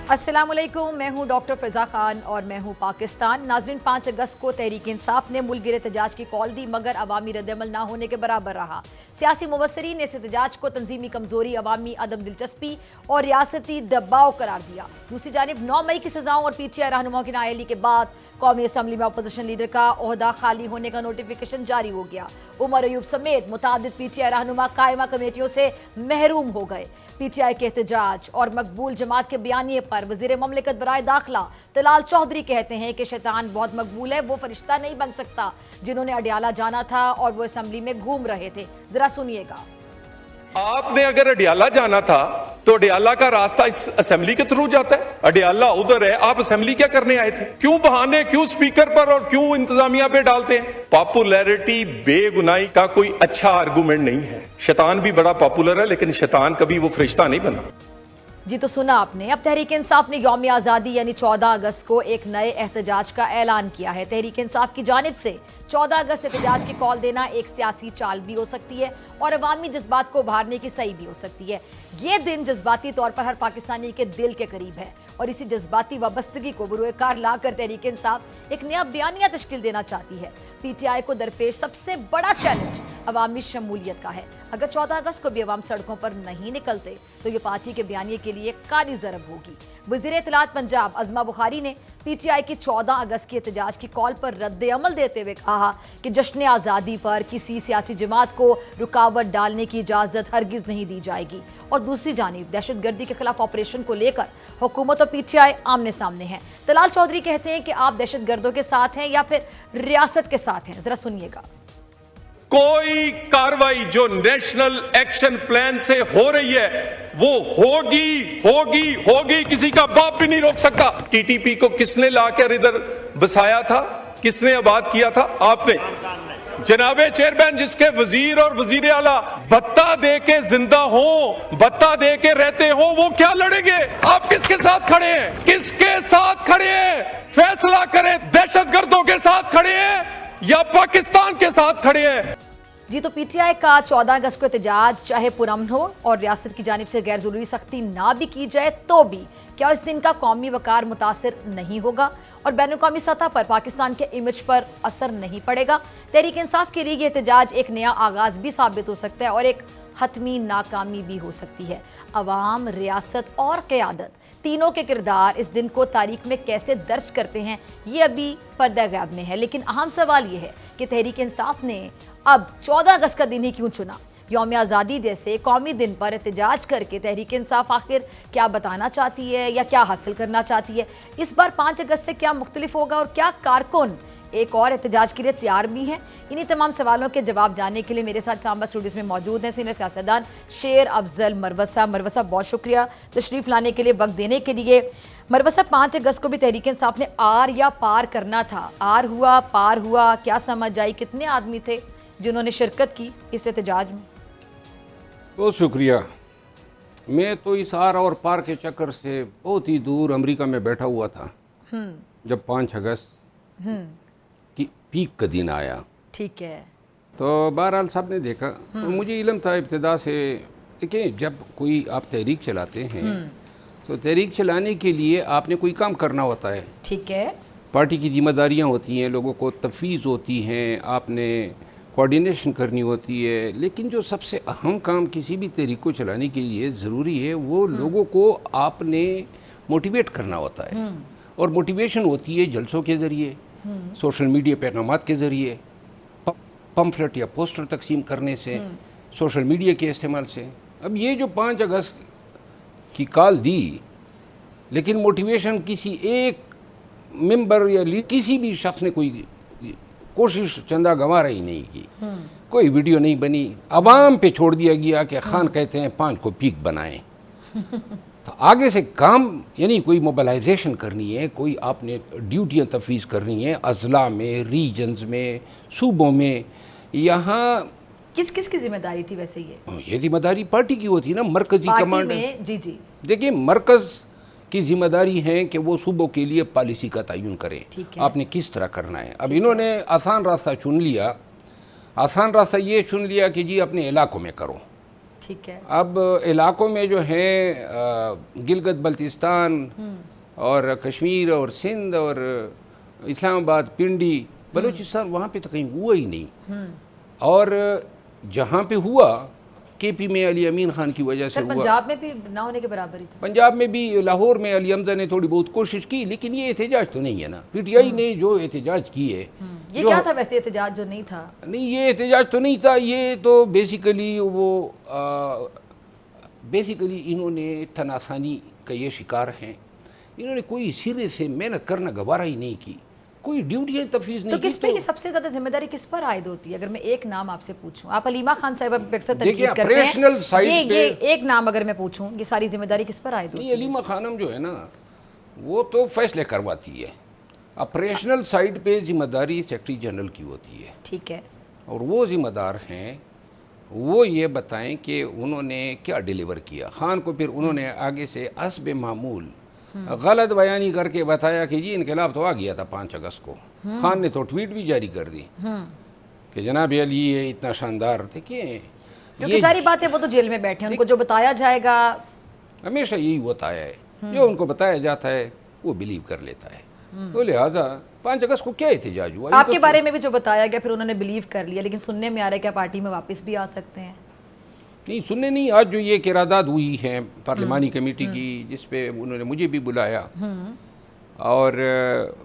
السلام علیکم، میں ہوں ڈاکٹر فضا خان اور میں ہوں پاکستان۔ ناظرین، 5 اگست کو تحریک انصاف نے ملک گیر احتجاج کی کال دی، مگر عوامی رد عمل نہ ہونے کے برابر رہا۔ سیاسی مبصرین نے اس احتجاج کو تنظیمی کمزوری، عوامی عدم دلچسپی اور ریاستی دباؤ قرار دیا۔ دوسری جانب 9 مئی کی سزاؤں اور پی ٹی آئی رہنماؤں کی نااہلی کے بعد قومی اسمبلی میں اپوزیشن لیڈر کا عہدہ خالی ہونے کا نوٹیفیکیشن جاری ہو گیا۔ عمر ایوب سمیت متعدد پی ٹی آئی رہنما قائمہ کمیٹیوں سے محروم ہو گئے۔ پی ٹی آئی کے احتجاج اور مقبول جماعت کے بیانیے پر وزیر مملکت برائے داخلہ طلال چودھری کہتے ہیں کہ شیطان بہت مقبول ہے، وہ فرشتہ نہیں بن سکتا۔ جنہوں نے اڈیالہ جانا تھا اور وہ اسمبلی میں گھوم رہے تھے، ذرا سنیے گا۔ آپ نے اگر اڈیالہ جانا تھا تو اڈیالہ کا راستہ اس اسمبلی کے تھرو جاتا ہے۔ اڈیالہ ادھر ہے، آپ اسمبلی کیا کرنے آئے تھے؟ کیوں بہانے کیوں سپیکر پر اور کیوں انتظامیہ پہ ڈالتے ہیں؟ پاپولیرٹی بے گناہی کا کوئی اچھا آرگومنٹ نہیں ہے۔ شیطان بھی بڑا پاپولر ہے لیکن شیطان کبھی وہ فرشتہ نہیں بنا۔ جی تو سنا آپ نے۔ اب تحریک انصاف نے یوم آزادی یعنی 14 اگست کو ایک نئے احتجاج کا اعلان کیا ہے۔ تحریک انصاف کی جانب سے 14 اگست احتجاج کی کال دینا ایک سیاسی چال بھی ہو سکتی ہے اور عوامی جذبات کو ابھارنے کی صحیح بھی ہو سکتی ہے۔ یہ دن جذباتی طور پر ہر پاکستانی کے دل کے قریب ہے اور اسی جذباتی وابستگی کو بروئے کار لا کر تحریک انصاف ایک نیا بیانیہ تشکیل دینا چاہتی ہے۔ پی ٹی آئی کو درپیش سب سے بڑا چیلنج عوامی شمولیت کا ہے۔ اگر 14 اگست کو بھی عوام سڑکوں پر نہیں نکلتے تو یہ پارٹی کے بیانیے کے لیے کاری ضرب ہوگی۔ وزیر اطلاعات پنجاب عظمہ بخاری نے پی ٹی آئی کی 14 اگست کی احتجاج کی کال پر رد عمل دیتے ہوئے کہا کہ جشن آزادی پر کسی سیاسی جماعت کو رکاوٹ ڈالنے کی اجازت ہرگز نہیں دی جائے گی۔ اور دوسری جانب دہشت گردی کے خلاف آپریشن کو لے کر حکومت اور پی ٹی آئی آمنے سامنے ہیں۔ طلال چودھری کہتے ہیں کہ آپ دہشت گردوں کے ساتھ ہیں یا پھر ریاست کے ساتھ ہیں، ذرا سنیے گا۔ کوئی کاروائی جو نیشنل ایکشن پلان سے ہو رہی ہے وہ ہوگی، کسی کا باپ بھی نہیں روک سکتا۔ ٹی ٹی پی کو کس نے لا کر ادھر بسایا تھا؟ کس نے آباد کیا تھا؟ آپ نے۔ جناب چیئرمین، جس کے وزیر اور وزیر اعلیٰ بھتہ دے کے زندہ ہوں، بھتہ دے کے رہتے ہوں، وہ کیا لڑیں گے؟ آپ کس کے ساتھ کھڑے ہیں؟ کس کے ساتھ کھڑے ہیں؟ فیصلہ کریں، دہشت گردوں کے ساتھ کھڑے ہیں یا پاکستان کے ساتھ کھڑے ہیں؟ جی تو پی ٹی آئی کا 14 اگست کو احتجاج چاہے پرامن ہو اور ریاست کی جانب سے غیر ضروری سختی نہ بھی کی جائے تو بھی کیا اس دن کا قومی وقار متاثر نہیں ہوگا اور بین الاقوامی سطح پر پاکستان کے امیج پر اثر نہیں پڑے گا؟ تحریک انصاف کے لیے یہ احتجاج ایک نیا آغاز بھی ثابت ہو سکتا ہے اور ایک حتمی ناکامی بھی ہو سکتی ہے۔ عوام، ریاست اور قیادت تینوں کے کردار اس دن کو تاریخ میں کیسے درج کرتے ہیں یہ ابھی پردہ غیب میں ہے، لیکن اہم سوال یہ ہے کہ تحریک انصاف نے اب 14 اگست کا دن ہی کیوں چنا؟ یوم آزادی جیسے قومی دن پر احتجاج کر کے تحریک انصاف آخر کیا بتانا چاہتی ہے یا کیا حاصل کرنا چاہتی ہے؟ اس بار 5 اگست سے کیا مختلف ہوگا اور کیا کارکن ایک اور احتجاج کے لیے تیار بھی ہیں؟ انہی تمام سوالوں کے جواب جاننے کے لیے میرے ساتھ اسلام آباد اسٹوڈیوز میں موجود ہیں سینئر سیاستدان شیر افضل مروت صاحب۔ مروت صاحب بہت شکریہ تشریف لانے کے لیے، وقت دینے کے لیے۔ مروت صاحب، 5 اگست کو بھی تحریک انصاف نے آر یا پار کرنا تھا، آر ہوا، پار ہوا، کیا سمجھ آئی؟ کتنے آدمی تھے جنہوں نے شرکت کی اس احتجاج میں؟ بہت شکریہ۔ میں تو اس آر اور پار کے چکر سے بہت ہی دور امریکہ میں بیٹھا ہوا تھا جب 5 اگست کی پیک کا دن آیا۔ ٹھیک ہے۔ تو بہرحال سب نے دیکھا، تو مجھے علم تھا ابتدا سے کہ جب کوئی آپ تحریک چلاتے ہیں تو تحریک چلانے کے لیے آپ نے کوئی کام کرنا ہوتا ہے۔ ٹھیک ہے۔ پارٹی کی ذمہ داریاں ہوتی ہیں، لوگوں کو تفویض ہوتی ہیں، آپ نے کوارڈینیشن کرنی ہوتی ہے، لیکن جو سب سے اہم کام کسی بھی تحریک کو چلانے کے لیے ضروری ہے وہ لوگوں کو آپ نے موٹیویٹ کرنا ہوتا ہے، اور موٹیویشن ہوتی ہے جلسوں کے ذریعے، سوشل میڈیا پیغامات کے ذریعے، پمفلٹ یا پوسٹر تقسیم کرنے سے، سوشل میڈیا کے استعمال سے۔ اب یہ جو 5 اگست کی کال دی، لیکن موٹیویشن کسی ایک ممبر یا کسی بھی شخص نے کوئی کوشش چندہ گوارا ہی نہیں کی، کوئی ویڈیو نہیں بنی، عوام پہ چھوڑ دیا گیا کہ خان کہتے ہیں 5 کو پیک بنائیں۔ تو آگے سے کام یعنی کوئی موبلائزیشن کرنی ہے، کوئی آپ نے ڈیوٹیاں تفویض کرنی ہے اضلاع میں، ریجنز میں، صوبوں میں۔ یہاں کس کس کی ذمہ داری تھی ویسے؟ یہ ذمہ داری پارٹی کی ہوتی ہے نا، مرکزی کمانڈ میں۔ جی دیکھیں، مرکز کی ذمہ داری ہے کہ وہ صوبوں کے لیے پالیسی کا تعین کریں، آپ نے کس طرح کرنا ہے۔ اب انہوں نے آسان راستہ چن لیا، آسان راستہ یہ چن لیا کہ جی اپنے علاقوں میں کرو، ٹھیک ہے. اب علاقوں میں جو ہیں گلگت بلتستان اور کشمیر اور سندھ اور اسلام آباد پنڈی بلوچستان وہاں پہ تو کہیں ہوا ہی نہیں. اور جہاں پہ ہوا کے پی میں علی امین خان کی وجہ سے سر ہوا. پنجاب میں بھی نہ ہونے کے برابر ہی تھا. پنجاب میں بھی لاہور میں علی حمزہ نے تھوڑی بہت کوشش کی لیکن یہ احتجاج تو نہیں ہے نا. پی ٹی آئی نے جو احتجاج کی ہے یہ کیا تھا ویسے احتجاج جو نہیں تھا؟ نہیں یہ احتجاج تو نہیں تھا. یہ تو بیسیکلی انہوں نے تناسانی کا یہ شکار ہیں. انہوں نے کوئی سرے سے محنت کرنا گوارا ہی نہیں کی, کوئی ڈیوٹیاں تفویض نہیں تو کی. کس پہ یہ سب سے زیادہ ذمہ داری کس پر عائد ہوتی ہے؟ اگر میں ایک نام آپ سے پوچھوں, آپ حلیمہ خان صاحبہ پہ اکثر دیکھیے تنقید کرتے operational ہیں, side یہ ایک نام اگر میں پوچھوں یہ ساری ذمہ داری کس پر عائد ہوتی نہیں, حلیمہ خانم جو ہے نا وہ تو فیصلے کرواتی ہے. آپریشنل سائڈ پہ ذمہ داری سیکرٹری جنرل کی ہوتی ہے. ٹھیک ہے. اور وہ ذمہ دار ہیں, وہ یہ بتائیں کہ انہوں نے کیا ڈیلیور کیا. خان کو پھر انہوں نے آگے سے حسب معمول غلط بیانی کر کے بتایا کہ جی انقلاب تو آ گیا تھا 5 اگست کو. خان نے تو ٹویٹ بھی جاری کر دی کہ جناب علی یہ اتنا شاندار. دیکھیں جو کہ ساری بات ہے وہ تو جیل میں بیٹھے ہیں, ان کو جو بتایا جائے گا ہمیشہ یہی ہوتا ہے, جو ان کو بتایا جاتا ہے وہ بلیو کر لیتا ہے. تو لہٰذا 5 اگست کو کیا احتجاج ہوا؟ آپ کے بارے میں بھی جو بتایا گیا پھر انہوں نے بلیو کر لیا, لیکن سننے میں آ رہا ہے کہ پارٹی میں واپس بھی آ سکتے ہیں. نہیں سننے نہیں, آج جو یہ قرارداد ہوئی ہے پارلیمانی کمیٹی کی جس پہ انہوں نے مجھے بھی بلایا اور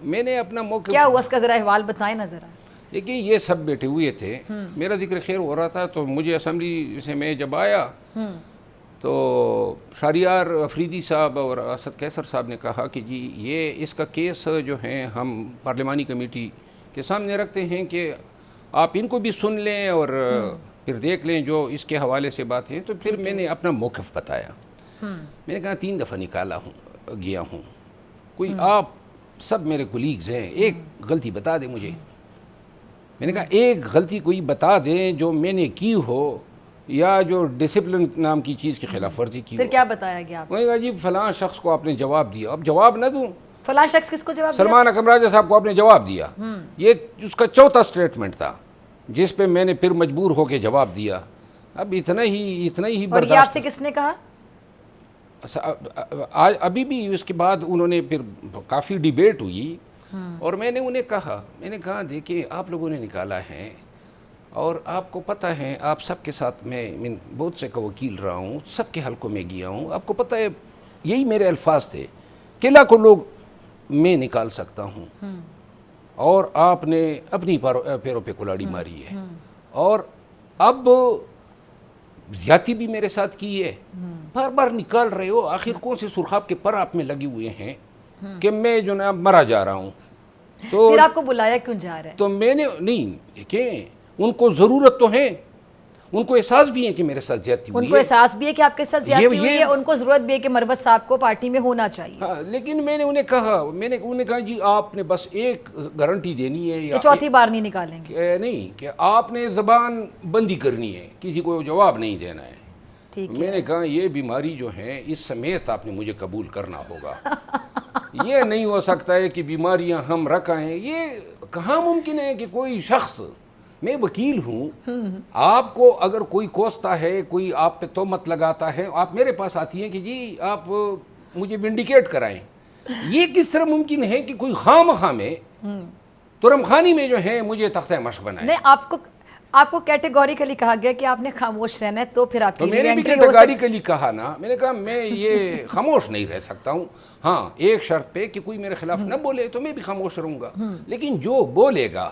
میں نے اپنا موقع کیا ہوا اس کا ذرا احوال بتائیں نا ذرا. دیکھیے یہ سب بیٹھے ہوئے تھے, میرا ذکر خیر ہو رہا تھا تو مجھے اسمبلی سے میں جب آیا تو شہریار افریدی صاحب اور اسد قیصر صاحب نے کہا کہ جی یہ اس کا کیس جو ہے ہم پارلیمانی کمیٹی کے سامنے رکھتے ہیں کہ آپ ان کو بھی سن لیں اور پھر دیکھ لیں جو اس کے حوالے سے بات ہے. تو پھر میں نے اپنا موقف بتایا. میں نے کہا 3 دفعہ نکالا گیا ہوں, کوئی آپ سب میرے کولیگز ہیں, ایک غلطی بتا دیں مجھے. میں نے کہا ایک غلطی کوئی بتا دیں جو میں نے کی ہو یا جو ڈسپلن نام کی چیز کی خلاف ورزی کی ہو. پھر کیا بتایا گیا آپ؟ میں نے کہا جی فلاں شخص کو آپ نے جواب دیا. اب جواب نہ دوں, فلاں شخص کس کو جواب دیا؟ سلمان اکرم راجہ صاحب کو آپ نے جواب دیا. یہ اس کا 4تھا اسٹیٹمنٹ تھا جس پہ میں نے پھر مجبور ہو کے جواب دیا. اب اتنا ہی اور یہ آپ سے کس نے کہا؟ ابھی بھی اس کے بعد انہوں نے پھر کافی ڈیبیٹ ہوئی اور میں نے انہیں کہا دیکھیں آپ لوگوں نے نکالا ہے اور آپ کو پتہ ہے آپ سب کے ساتھ میں بہت سے کا وکیل رہا ہوں, سب کے حلقوں میں گیا ہوں, آپ کو پتہ ہے یہی میرے الفاظ تھے, قلعہ کو لوگ میں نکال سکتا ہوں اور آپ نے اپنی پیروں پہ کلاڑی ماری ہے اور اب زیادتی بھی میرے ساتھ کی ہے, بار بار نکال رہے ہو, آخر کون سے سرخاب کے پر آپ میں لگے ہوئے ہیں کہ میں جو نا مرا جا رہا ہوں. تو پھر آپ کو بلایا کیوں جا رہا ہے؟ تو میں نے نہیں دیکھیں, ان کو ضرورت تو ہے, ان کو احساس بھی ہے کہ میرے ساتھ زیادتی ہوئی ہے, ان کو احساس بھی ہے کہ آپ کے ساتھ زیادتی ہوئی ہے, ان کو ضرورت بھی ہے کہ مروت صاحب کو پارٹی میں ہونا چاہیے. ہاں لیکن میں نے انہیں کہا جی آپ نے بس ایک گارنٹی دینی ہے یا 4تھی بار نہیں نکالیں گے. نہیں کہ آپ نے زبان بندی کرنی ہے, کسی کو جواب نہیں دینا ہے. میں نے کہا یہ بیماری جو ہے اس سمیت آپ نے مجھے قبول کرنا ہوگا. یہ نہیں ہو سکتا ہے کہ بیماریاں ہم رکھائیں. یہ کہاں ممکن ہے کہ کوئی شخص, میں وکیل ہوں, آپ کو اگر کوئی کوستا ہے, کوئی آپ پہ تہمت لگاتا ہے, آپ میرے پاس آتی ہیں کہ جی آپ مجھے ونڈیکیٹ کرائیں. یہ کس طرح ممکن ہے کہ کوئی خواہ مخواہ میں ترم خانی میں جو ہے مجھے تختہ مشق بنائے؟ نہیں, آپ کو کیٹیگوریکلی کہا گیا کہ آپ نے خاموش رہنا ہے, تو پھر آپ کی میں نے بھی کیٹیگوریکلی کہا نا, میں نے کہا میں یہ خاموش نہیں رہ سکتا ہوں. ہاں ایک شرط پہ کہ کوئی میرے خلاف نہ بولے تو میں بھی خاموش رہوں گا, لیکن جو بولے گا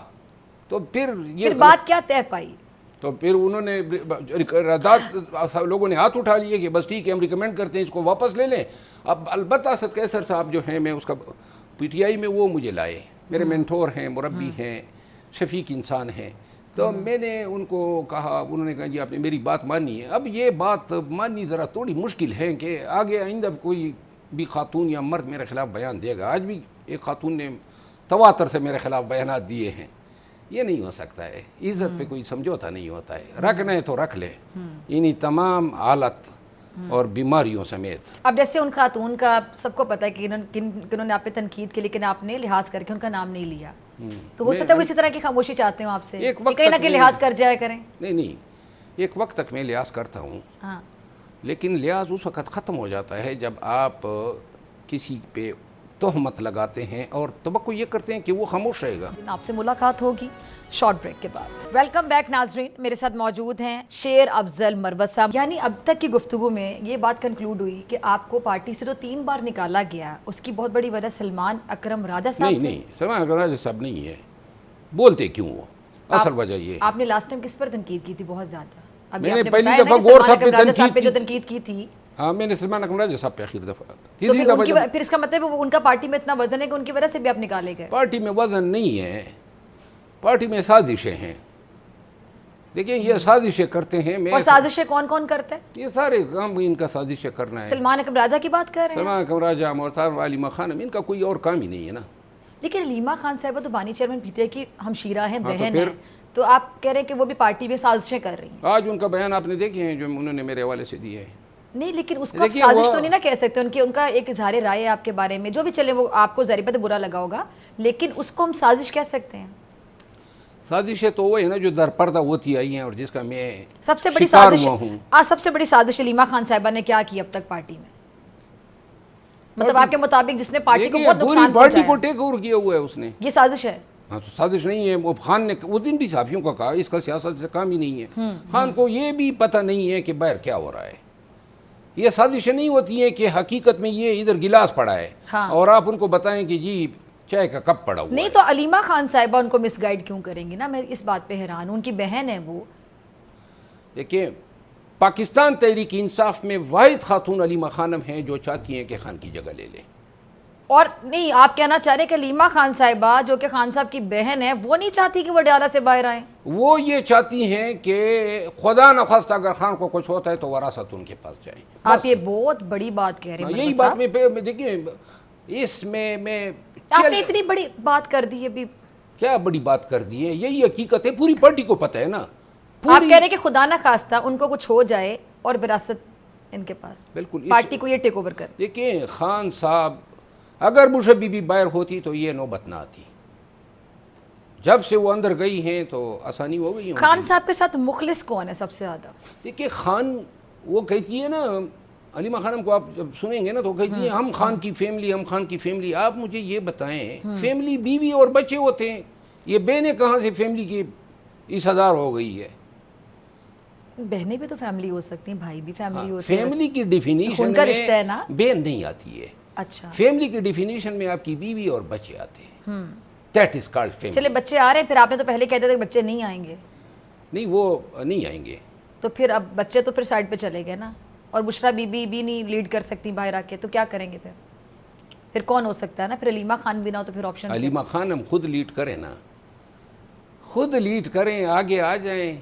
تو پھر یہ بات کیا طے پائی. تو پھر انہوں نے لوگوں نے ہاتھ اٹھا لیے کہ بس ٹھیک ہے ہم ریکمینڈ کرتے ہیں اس کو واپس لے لیں. اب البتہ اسد قیصر صاحب جو ہیں, میں اس کا پی ٹی آئی میں وہ مجھے لائے, میرے مینٹور ہیں, مربی ہیں, شفیق انسان ہیں. تو میں نے ان کو کہا, انہوں نے کہا جی آپ نے میری بات مانی ہے. اب یہ بات ماننی ذرا تھوڑی مشکل ہے کہ آگے آئندہ کوئی بھی خاتون یا مرد میرے خلاف بیان دے گا. آج بھی ایک خاتون نے تواتر سے میرے خلاف بیانات دیے ہیں. یہ نہیں ہو سکتا ہے, عزت پہ کوئی سمجھوتا نہیں ہوتا ہے. رکھنا ہے تو رکھ لے, انہی تمام حالت اور بیماریوں سمیت. اب جیسے ان خاتون کا سب کو پتہ ہے کہ انہوں نے آپ پہ تنقید کی, لیکن آپ نے لحاظ کر کے ان کا نام نہیں لیا, تو ہو سکتا ہے وہ اسی طرح کی خاموشی چاہتے ہوں آپ سے, کہیں نہ کہیں لحاظ کر جایا کریں. نہیں, ایک وقت تک میں لحاظ کرتا ہوں، ہاں لیکن لحاظ اس وقت ختم ہو جاتا ہے جب آپ کسی پہ تہمت لگاتے ہیں اور توقع یہ کرتے ہیں کہ وہ خاموش رہے گا۔ آپ سے ملاقات ہوگی شارٹ بریک کے بعد۔ ویلکم بیک ناظرین، میرے ساتھ موجود ہیں شیر افضل مروت صاحب۔ یعنی اب تک کی گفتگو میں یہ بات کنکلوڈ ہوئی کہ آپ کو پارٹی سے تو 3 بار نکالا گیا، اس کی بہت بڑی وجہ سلمان اکرم راجہ صاحب تھے۔ نہیں، سلمان اکرم راجہ صاحب نہیں ہے، بولتے کیوں وہ، اصل وجہ یہ آپ نے لاسٹ ٹائم کس پر تنقید کی تھی بہت زیادہ؟ ابھی میں نے آپ نے پہلی بتایا نا دفعہ کہ غور سلمان صاحب پہ اکرم راجہ صاحب پہ جو تنقید تنقید کی تھی، ہاں میں نے سلمان اکرم راجہ صاحب پہ آخر دفعہ تو تیسری پھر ان دفعہ کی پھر اس کا مطلب ہے وہ ان کا پارٹی میں اتنا وزن ہے کہ ان کی وجہ سے بھی آپ نکالے گئے۔ پارٹی میں وزن نہیں ہے، پارٹی میں سازشیں ہیں۔ دیکھیں یہ سازشیں کرتے ہیں، میں اور سازشیں کون کون کرتے ہیں؟ یہ سارے کام ان کا سازشیں کرنا ہے۔ سلمان اکرم راجہ کی بات کر رہے ہیں، سلمان اکرم راجہ، محترم علیمہ خانم، ان کا کوئی اور کام ہی نہیں ہے نا۔ لیکن علیمہ خان صاحبہ تو بانی چیئرمین پی ٹی آئی کی ہمشیرہ ہیں، تو بہن پھر؟ ہیں، تو آپ کہہ رہے ہیں کہ وہ بھی پارٹی میں سازشیں کر رہی ہیں۔ آج ان کا بیان آپ نے دیکھے ہیں جو انہوں نے میرے حوالے سے دیے ہیں۔ نہیں لیکن اس کو آپ دیکھیے سازش وہ- تو نہیں نہ کہہ سکتے، ان کا ایک اظہار رائے ہے آپ کے بارے میں، جو بھی چلے وہ آپ کو ظاہر بات ہے برا لگا ہوگا، لیکن اس کو ہم سازش کہہ سکتے ہیں۔ سازشیں تو وہ ہے نا جو در پردہ ہوتی آئی ہیں اور جس کا میں سب سے بڑی شکار سازش ہوا ہوں۔ آج سب سے بڑی سازش علیمہ خان صاحبہ نے کیا کی اب تک پارٹی میں؟ مطلب آپ کے مطابق جس نے پارٹی کو دیکھیے، بہت پوری نقصان پارٹی کو پہنچایا، ٹیک اوور کیا ہوا ہے اس نے۔ یہ سازش ہے؟ ہاں تو سازش نہیں ہے، وہ خان نے اس دن بھی صحافیوں کا کہا اس کا سیاست سے کام ہی نہیں ہے۔ خان کو یہ بھی پتہ نہیں ہے کہ باہر کیا ہو رہا ہے۔ یہ سازشیں نہیں ہوتی ہیں کہ حقیقت میں یہ ادھر گلاس پڑا ہے ہاں۔ اور آپ ان کو بتائیں کہ جی چائے کا کپ پڑا ہوا نہیں ہے۔ تو علیمہ خان صاحبہ ان کو مس گائیڈ کیوں کریں گی نا؟ میں اس بات پہ حیران ہوں، ان کی بہن ہے وہ۔ دیکھیں پاکستان تحریک انصاف میں واحد خاتون علیمہ خانم ہیں جو چاہتی ہیں کہ خان کی جگہ لے لیں۔ اور نہیں، آپ کہنا چاہ رہے ہیں کہ علیمہ خان صاحبہ جو کہ خان صاحب کی بہن ہے وہ نہیں چاہتی کہ وہ ڈیالہ سے باہر آئیں؟ وہ یہ چاہتی ہیں کہ خدا نخواستہ اگر خان کو کچھ ہوتا ہے تو وراثت ان کے پاس جائیں۔ آپ یہ بہت بڑی بات کہہ رہے ہیں یہی مروت بات صاحب۔ میں دیکھیں اس میں آپ نے اتنی بڑی بات کر دی ابھی، کیا بڑی بات کر دی ہے، یہی حقیقت ہے، پوری پارٹی کو پتہ ہے نا۔ آپ کہہ رہے ہیں کہ خدا نہ خواستہ ان کو کچھ ہو جائے اور وراثت ان کے پاس، بالکل پارٹی کو یہ ٹیک اوور کر۔ دیکھیں خان صاحب اگر بشر بی بی باہر ہوتی تو یہ نوبت نہ آتی، جب سے وہ اندر گئی ہیں تو آسانی ہو گئی۔ خان صاحب کے ساتھ مخلص کون ہے سب سے زیادہ؟ دیکھیں خان وہ کہتی ہے نا، علیمہ خانم کو آپ جب سنیں گے نا تو کہتی ہیں ہم خان کی فیملی، ہم خان کی فیملی۔ آپ مجھے یہ بتائیں، فیملی بیوی اور بچے ہوتے ہیں، یہ بہنیں کہاں سے فیملی کی اس ہزار ہو گئی ہے؟ بہنیں بھی تو فیملی ہو سکتی ہیں، بھائی بھی فیملی ہوتے ہیں۔ فیملی کی ڈیفینیشن ان کا رشتہ ہے نا؟ بہن نہیں آتی ہے۔ اچھا فیملی کی ڈیفینیشن میں آپ کی بیوی اور بچے آتے ہیں، دیٹ از کالڈ فیملی۔ چلے بچے آ رہے ہیں، پھر آپ نے تو پہلے کہتے تھے کہ بچے نہیں آئیں گے، نہیں وہ نہیں آئیں گے، تو پھر اب بچے تو پھر سائڈ پہ چلے گئے نا، اور بشرا بی بی بھی نہیں لیڈ کر سکتی باہر آ کے، تو کیا کریں گے پھر کون ہو سکتا ہے نا؟ پھر علیمہ خان بھی نہ ہو تو پھر آپشن علیمہ خانم خود لیڈ کریں نا، خود لیڈ کریں، آگے آ جائیں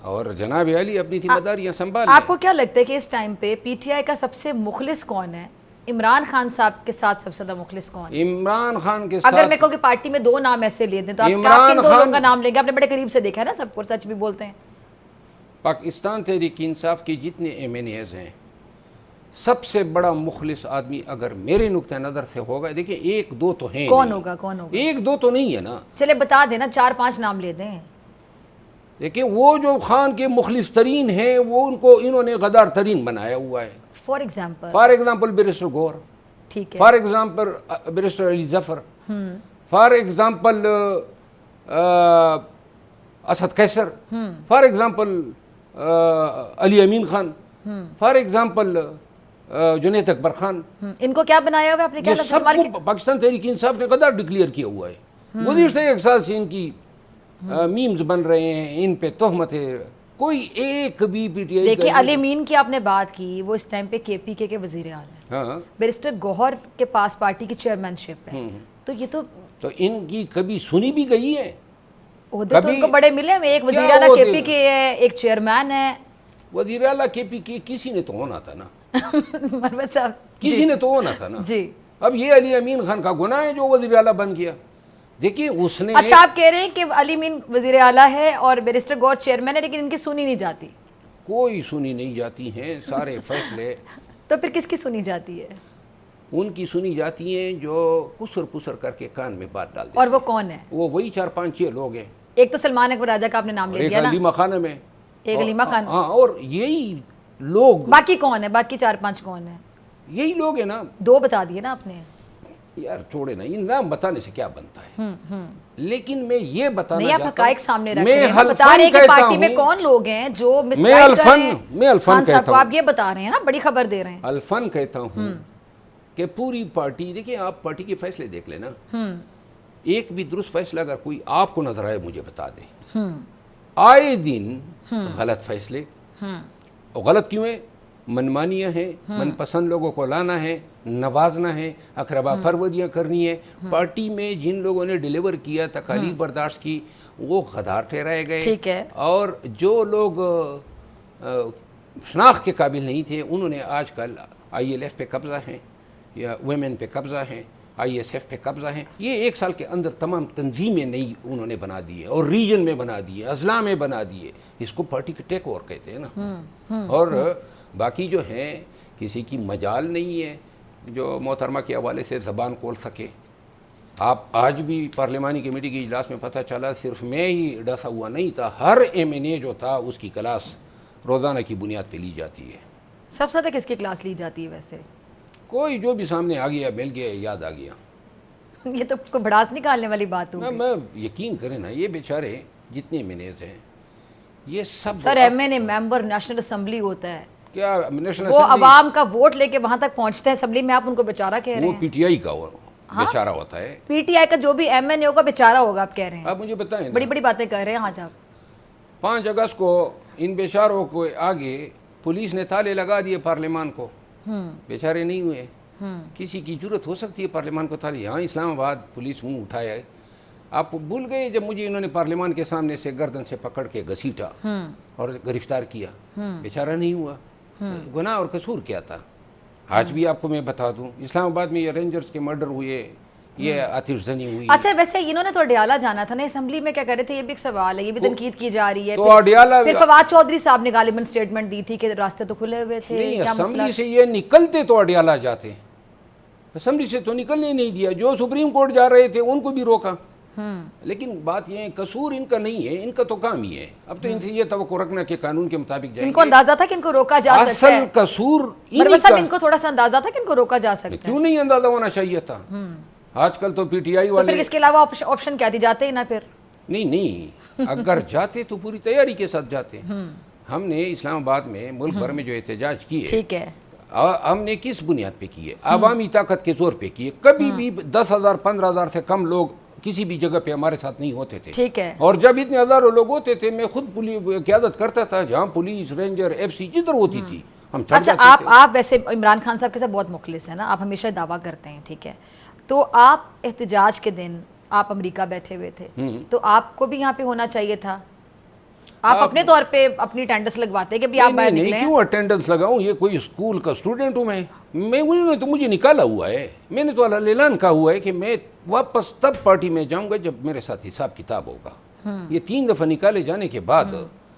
اور جناب علی اپنی ذمہ داریاں سنبھالیں۔ آپ کو کیا لگتا ہے کہ اس ٹائم پہ پی ٹی آئی کا سب سے مخلص کون ہے؟ عمران خان صاحب کے ساتھ سب سے زیادہ مخلص کون ہے؟ عمران خان کے اگر ساتھ میں کہوں کہ پارٹی میں 2 نام ایسے لے دیں تو آپ عمران کن 2 خان- لوگوں کا نام لیں گے؟ آپ نے بڑے قریب سے دیکھا ہے نا سب کو، سچ بھی بولتے ہیں۔ پاکستان تحریک انصاف کے جتنے ایم این ایز ہیں، سب سے بڑا مخلص آدمی اگر میرے نقطہ نظر سے ہوگا، دیکھیں 1-2 تو ہیں، کون ہوگا؟ کون ہوگا؟ 1-2 تو نہیں ہے نا۔ چلے بتا دینا، 4-5 نام لے دیں۔ دیکھیں وہ جو خان کے مخلص ترین ہیں وہ ان کو انہوں نے غدار ترین بنایا ہوا ہے۔ For example for example barrister Gohar, ٹھیک ہے، for example barrister Ali Zafar, for example Asad Qaiser, for example Ali Amin Khan, for example Junaid Akbar Khan. ان کو کیا بنایا ہوا ہے؟ آپ نے کیا یہ لفظ سب استعمال کو کیا؟ پاکستان تحریک انصاف نے غدار ڈکلیئر کیا ہوا ہے۔ گزشتہ 1 سال سے ان کی میمز بن رہے ہیں، ان پہ تہمت ہے، کوئی ایک بھی پی ٹی آئی دیکھیں علی امین کی آپ نے بات کی، وہ اس ٹائم پہ کے پی کے وزیر اعلیٰ ہیں، ہاں بیرسٹر گوہر کے پاس پارٹی کی چیئرمین شپ ہے، تو یہ تو ان کی کبھی سنی بھی گئی ہے؟ عہدے تو ان کو بڑے ملے ہیں، ایک وزیر کیا اعلیٰ کے عہدے؟ پی کے ہے، ایک چیئرمین ہے۔ وزیر اعلیٰ کے پی کے کسی نے تو ہونا تھا نا، مروت صاحب کسی نے تو ہونا تھا نا۔ جی، اب یہ علی امین خان کا گناہ ہے جو وزیر اعلیٰ بن گیا۔ دیکھیے اس نے اچھا آپ کہہ رہے ہیں کہ علی امین وزیر اعلیٰ ہے اور بیرسٹر گوہر چیئرمین ہے، لیکن ان کی سنی نہیں جاتی، کوئی سنی نہیں جاتی ہیں، سارے فیصلے تو پھر کس کی سنی جاتی ہے؟ ان کی سنی جاتی ہیں جو کسر پسر کر کے کان میں بات ڈال دیتے اور وہ کون ہے؟ وہ وہی 4-5-6 لوگ ہیں۔ ایک تو سلمان اکبر راجہ کا آپ نے نام لے ایک دیا نا، علیمہ خانم ہے، ایک علیمہ خان. ہاں، اور یہی لوگ، باقی کون ہے؟ باقی 4-5 کون ہیں؟ یہی لوگ ہیں نا. 2 بتا دیے نا آپ نے. یار چھوڑے نا، یہ نام بتانے سے کیا بنتا ہے. لیکن میں یہ بتانا نہیں، آپ چاہتا حقائق ہوں، سامنے رکھ میں رہے ہیں، بتا رہے ہیں کہ پارٹی میں کون لوگ ہیں جو مسلائڈ کر رہے ہیں. میں الفن کہتا ہوں، آپ یہ بتا رہے ہیں نا، بڑی خبر دے رہے ہیں. الفن کہتا ہوں کہ پوری پارٹی، دیکھیں آپ پارٹی کے فیصلے دیکھ لیں نا، ایک بھی درست فیصلہ اگر کوئی آپ کو نظر آئے مجھے بتا دیں. آئے دن غلط فیصلے. اور غلط کیوں ہے؟ منمانیاں ہیں، من پسند لوگوں کو لانا ہے، نوازنا ہے، اقربا پروریاں کرنی ہے. پارٹی میں جن لوگوں نے ڈیلیور کیا، تکالیف برداشت کی، وہ غدار ٹھہرائے گئے. ٹھیک ہے. اور جو لوگ شناخت کے قابل نہیں تھے، انہوں نے آج کل ILF پہ قبضہ ہیں، یا ویمن پہ قبضہ ہیں، ISF پہ قبضہ ہیں. یہ 1 سال کے اندر تمام تنظیمیں نئی انہوں نے بنا دی ہے، اور ریجن میں بنا دیے، اضلاع میں بنا دیے. اس کو پارٹی کے ٹیک اوور کہتے ہیں نا. اور باقی جو ہیں کسی کی مجال نہیں ہے جو محترمہ کے حوالے سے زبان کھول سکے. آپ آج بھی پارلیمانی کمیٹی کے اجلاس میں پتہ چلا صرف میں ہی ڈسا ہوا نہیں تھا، ہر MNA جو تھا اس کی کلاس روزانہ کی بنیاد پہ لی جاتی ہے. سب سے زیادہ کس کی کلاس لی جاتی ہے ویسے؟ کوئی جو بھی سامنے آ گیا، مل گیا، یاد آ گیا. یہ تو کوئی بھڑاس نکالنے والی بات ہوگی. میں یقین کریں نا، یہ بیچارے جتنے MNAs ہیں یہ سب، سر MNA ممبر نیشنل اسمبلی ہوتا ہے، کیا نیشنل وہ عوام کا ووٹ لے کے وہاں تک پہنچتے ہیں اسمبلی میں، آپ ان کو بیچارہ کہہ رہے وہ ہیں؟ PTI کا بیچارہ ہوتا ہے. PTI کا جو بھی MNA ہوگا بیچارہ ہوگا، آپ کہہ رہے ہیں؟ آپ مجھے بتائیں نا، بڑی بڑی باتیں کہہ رہے ہیں آج آپ. 5 اگست کو ان بیچاروں کو آگے پولیس نے تالے لگا دیے پارلیمان کو. بیچارے نہیں ہوئے. کسی کی ضرورت ہو سکتی ہے پارلیمان کو تالے؟ یہاں اسلام آباد پولیس منہ اٹھایا ہے. آپ کو بھول گئے جب مجھے انہوں نے پارلیمان کے سامنے سے گردن سے پکڑ کے گھسیٹا اور گرفتار کیا؟ بیچارہ نہیں ہوا. گناہ اور قصور کیا تھا؟ آج بھی آپ کو میں بتا دوں، اسلام آباد میں یہ رینجرز کے مرڈر ہوئے، یہ آتش زنی ہوئی. اچھا ویسے انہوں نے تو اڈیالہ جانا تھا نا اسمبلی میں، کیا کر رہے تھے؟ یہ بھی ایک سوال ہے، یہ بھی تنقید کی جا رہی ہے. تو اڈیالہ، پھر فواد چودھری صاحب نے غالباً سٹیٹمنٹ دی تھی کہ راستے تو کھلے ہوئے تھے. نہیں، کیا مسئلہ؟ اسمبلی سے یہ نکلتے تو اڈیالہ جاتے، اسمبلی سے تو نکلنے نہیں دیا. جو سپریم کورٹ جا رہے تھے ان کو بھی روکا. لیکن بات یہ ہے قصور ان کا نہیں ہے، ان کا تو کام ہی ہے. اب تو ان سے یہ توقع رکھنا کہ قانون کے مطابق جائیں ان کو اندازہ تھا کہ ان کو روکا جا سکتا ہے. اصل قصور مروہ صاحب ان کو تھوڑا سا اندازہ تھا کہ ان کو روکا جا سکتا ہے. کیوں نہیں اندازہ ہونا چاہیے تھا؟ آج کل تو PTI تو والے، پھر اس کے علاوہ آپشن کیا تھی؟ جاتے ہی نا پھر؟ نہیں اگر جاتے تو پوری تیاری کے ساتھ جاتے. ہم نے اسلام آباد میں ملک بھر میں جو احتجاج کیے، ٹھیک ہے، ہم نے کس بنیاد پہ کیے؟ عوامی طاقت کے زور پہ کیے. کبھی بھی 10,000 15,000 سے کم لوگ کسی بھی جگہ پہ ہمارے ساتھ نہیں ہوتے تھے. ٹھیک ہے. اور جب اتنے ہزاروں لوگ ہوتے تھے، میں خود قیادت کرتا تھا، جہاں پولیس، رینجر، FC جدھر ہوتی تھی ہم چل اچھا جاتے تھے. آپ ویسے عمران خان صاحب کے ساتھ بہت مخلص ہیں نا، آپ ہمیشہ دعویٰ کرتے ہیں، ٹھیک ہے. تو آپ احتجاج کے دن آپ امریکہ بیٹھے ہوئے تھے، تو آپ کو بھی یہاں پہ ہونا چاہیے تھا. آپ اپنے طور پہ اپنی اٹینڈنس لگواتے کہ بھی آپ باہر نکلیں. کیوں اٹینڈنس لگاؤں؟ یہ کوئی اسکول کا اسٹوڈنٹ ہوں میں انہوں نے تو مجھے نکالا ہوا ہے. میں نے تو اعلان کہا ہوا ہے کہ میں واپس تب پارٹی میں جاؤں گا جب میرے ساتھ حساب کتاب ہوگا. یہ 3 دفعہ نکالے جانے کے بعد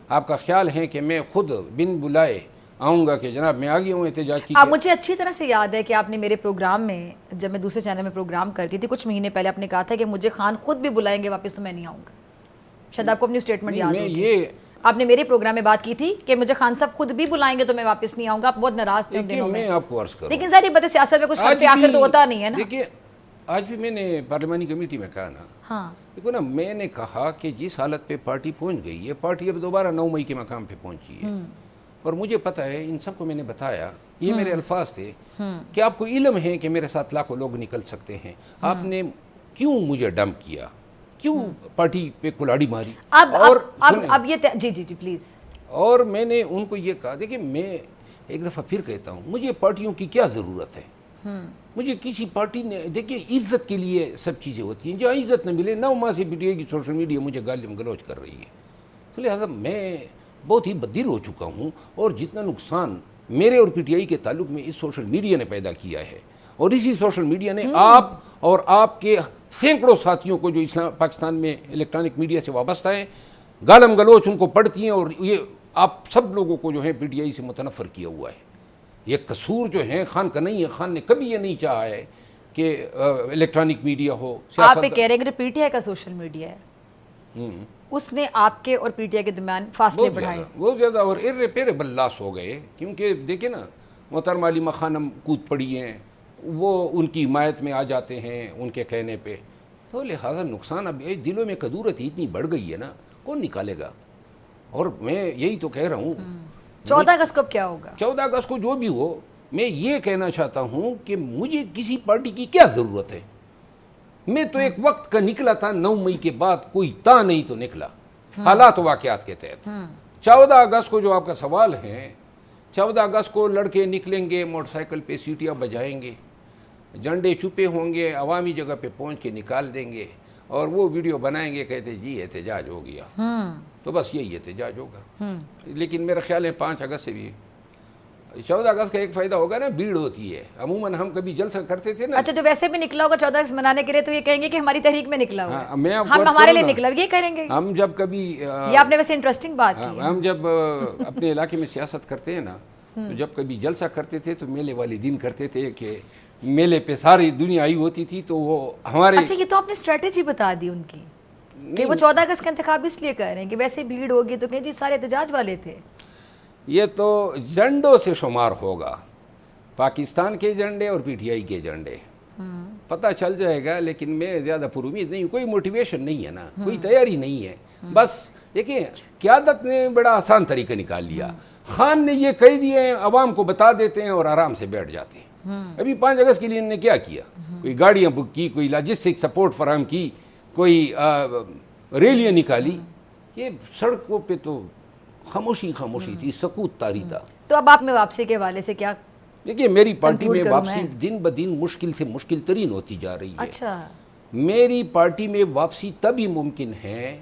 آپ کا خیال ہے کہ میں خود بن بلائے آؤں گا کہ جناب میں آ گیا ہوں احتجاج کی؟ آپ مجھے اچھی طرح سے یاد ہے کہ آپ نے میرے پروگرام میں، جب میں دوسرے چینل میں پروگرام کرتی تھی کچھ مہینے پہلے، آپ نے کہا تھا کہ مجھے خان خود بھی بلائیں گے واپس تو میں نہیں آؤں گا. شاید آپ کو اپنی اسٹیٹمنٹ یاد ہوگی. آپ نے میرے پروگرام میں بات کی تھی کہ مجھے خان صاحب خود بھی بلائیں گے تو میں واپس نہیں آؤں گا. آپ بہت ناراض تھے ان دنوں میں. میں آپ کو عرض کروں، لیکن ظاہر بات ہے سیاست میں کچھ حرف آخر تو ہوتا نہیں ہے نا. دیکھیے آج بھی میں نے پارلیمانی کمیٹی میں کہا نا، ہاں دیکھو نا، میں نے کہا کہ جس حالت پہ پارٹی پہنچ گئی ہے، پارٹی اب دوبارہ 9 مئی کے مقام پہ پہنچی ہے. اور مجھے پتہ ہے، ان سب کو میں نے بتایا، یہ میرے الفاظ تھے کہ آپ کو علم ہے کہ میرے ساتھ لاکھوں لوگ نکل سکتے ہیں. آپ نے کیوں مجھے ڈمپ کیا؟ کیوں پارٹی پہ کلاڑی ماری؟ اب یہ جی جی جی پلیز. اور میں نے ان کو یہ کہا، دیکھیں میں ایک دفعہ پھر کہتا ہوں، مجھے پارٹیوں کی کیا ضرورت ہے؟ مجھے کسی پارٹی نے، دیکھیے عزت کے لیے سب چیزیں ہوتی ہیں، جہاں عزت نہ ملے، 9 ماہ سے PTI کی سوشل میڈیا مجھے گالی گلوچ کر رہی ہے. تو لہٰذا میں بہت ہی بددل ہو چکا ہوں. اور جتنا نقصان میرے اور PTI کے تعلق میں اس سوشل میڈیا نے پیدا کیا ہے، اور اسی سوشل میڈیا نے آپ اور آپ کے سینکڑوں ساتھیوں کو جو پاکستان میں الیکٹرانک میڈیا سے وابستہ ہیں، گالم گلوچ ان کو پڑھتی ہیں، اور یہ آپ سب لوگوں کو جو ہے PTI سے متنفر کیا ہوا ہے. یہ قصور جو ہے خان کا نہیں ہے. خان نے کبھی یہ نہیں چاہا ہے کہ الیکٹرانک میڈیا ہو. آپ یہ کہہ رہے ہیں کہ PTI کا سوشل میڈیا ہے. اس نے آپ کے اور پی ٹی آئی کے درمیان فاصلے بڑھائے. بہت زیادہ اور irreparable لاس ہو گئے. کیونکہ دیکھیں نا محترمہ علیمہ خانم کود پڑی ہیں, وہ ان کی حمایت میں آ جاتے ہیں ان کے کہنے پہ, تو لہٰذا نقصان اب دلوں میں کدورت اتنی بڑھ گئی ہے نا, کون نکالے گا. اور میں یہی تو کہہ رہا ہوں 14 اگست کو اب کیا ہوگا؟ 14 اگست کو جو بھی ہو, میں یہ کہنا چاہتا ہوں کہ مجھے کسی پارٹی کی کیا ضرورت ہے. میں تو ایک وقت کا نکلا تھا, 9 مئی کے بعد کوئی تا نہیں تو نکلا حالات واقعات کے تحت. 14 اگست کو جو آپ کا سوال ہے, 14 اگست کو لڑکے نکلیں گے, موٹر سائیکل پہ سیٹیاں بجائیں گے, جھنڈے چھپے ہوں گے, عوامی جگہ پہ پہنچ کے نکال دیں گے, اور وہ ویڈیو بنائیں گے, کہتے جی احتجاج ہو گیا. تو بس یہی احتجاج ہوگا. لیکن میرا خیال ہے 5 اگست سے بھی 14 اگست کا ایک فائدہ ہوگا نا, بھیڑ ہوتی ہے. عموماً ہم کبھی جلسہ کرتے تھے نا. اچھا, جو ویسے بھی نکلا ہوگا 14 اگست منانے کے لیے, تو یہ کہیں گے کہ ہماری تحریک میں نکلا ہوگا, ہم ہمارے لیے نکلا, یہ کریں گے. ہم جب کبھی یہ آپ نے ویسے انٹرسٹنگ بات کی. ہم جب اپنے علاقے میں سیاست کرتے ہیں نا, تو جب کبھی جلسہ کرتے تھے تو میلے والے دن کرتے تھے کہ میلے پہ ساری دنیا آئی ہوتی تھی, تو وہ ہمارے. اچھا, یہ تو آپ نے اسٹریٹجی بتا دی ان کی کہ وہ 14 اگست کا انتخاب اس لیے کر رہے ہیں کہ ویسے بھیڑ ہوگی تو کہیں جی سارے احتجاج والے تھے. یہ تو جھنڈوں سے شمار ہوگا, پاکستان کے جھنڈے اور پی ٹی آئی کے جھنڈے, پتہ چل جائے گا. لیکن میں زیادہ پر امید نہیں ہوں, کوئی موٹیویشن نہیں ہے نا, کوئی تیاری نہیں ہے. بس دیکھیں, قیادت نے بڑا آسان طریقہ نکال لیا. خان نے یہ کہہ دیے ہیں, عوام کو بتا دیتے ہیں اور آرام سے بیٹھ جاتے ہیں. ابھی 5 اگست کے لیے انہوں نے کیا کیا؟ کوئی گاڑیاں بک کی, کوئی لاجسٹک سپورٹ فراہم کی, کوئی ریلیاں نکالی. یہ سڑکوں پہ تو خاموشی تھی, سکوت طاری تھا. تو اب آپ میں واپسی کے حوالے سے کیا؟ دیکھیے, میری پارٹی میں واپسی دن بدن مشکل سے مشکل ترین ہوتی جا رہی ہے. اچھا, میری پارٹی میں واپسی تبھی ممکن ہے,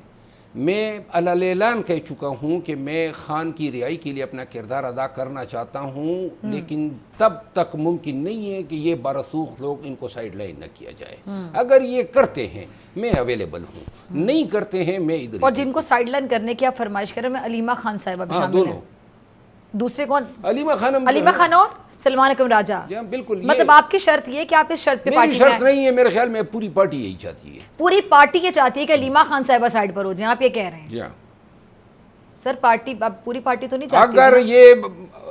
میں اعلان کہہ چکا ہوں کہ میں خان کی رہائی کے لیے اپنا کردار ادا کرنا چاہتا ہوں, لیکن تب تک ممکن نہیں ہے کہ یہ بارسوخ لوگ ان کو سائیڈ لائن نہ کیا جائے. اگر یہ کرتے ہیں میں اویلیبل ہوں, نہیں کرتے ہیں میں ادھر. اور جن کو سائیڈ لائن کرنے کی آپ فرمائش کریں, میں علیمہ خان صاحبہ بھی شامل ہیں. دوسرے کون؟ علیمہ خان اور سلمان اکرم راجہ. بالکل, مطلب آپ کی شرط یہ کہ آپ اس شرط پہ پارٹی میں شرط نہیں ہے, میرے خیال میں پوری پارٹی یہی چاہتی ہے. پوری پارٹی یہ چاہتی ہے کہ علیمہ خان صاحبہ سائیڈ پر ہو جائیں, آپ یہ کہہ رہے ہیں؟ جی ہاں سر, پارٹی اب پوری پارٹی تو نہیں چاہتی. اگر یہ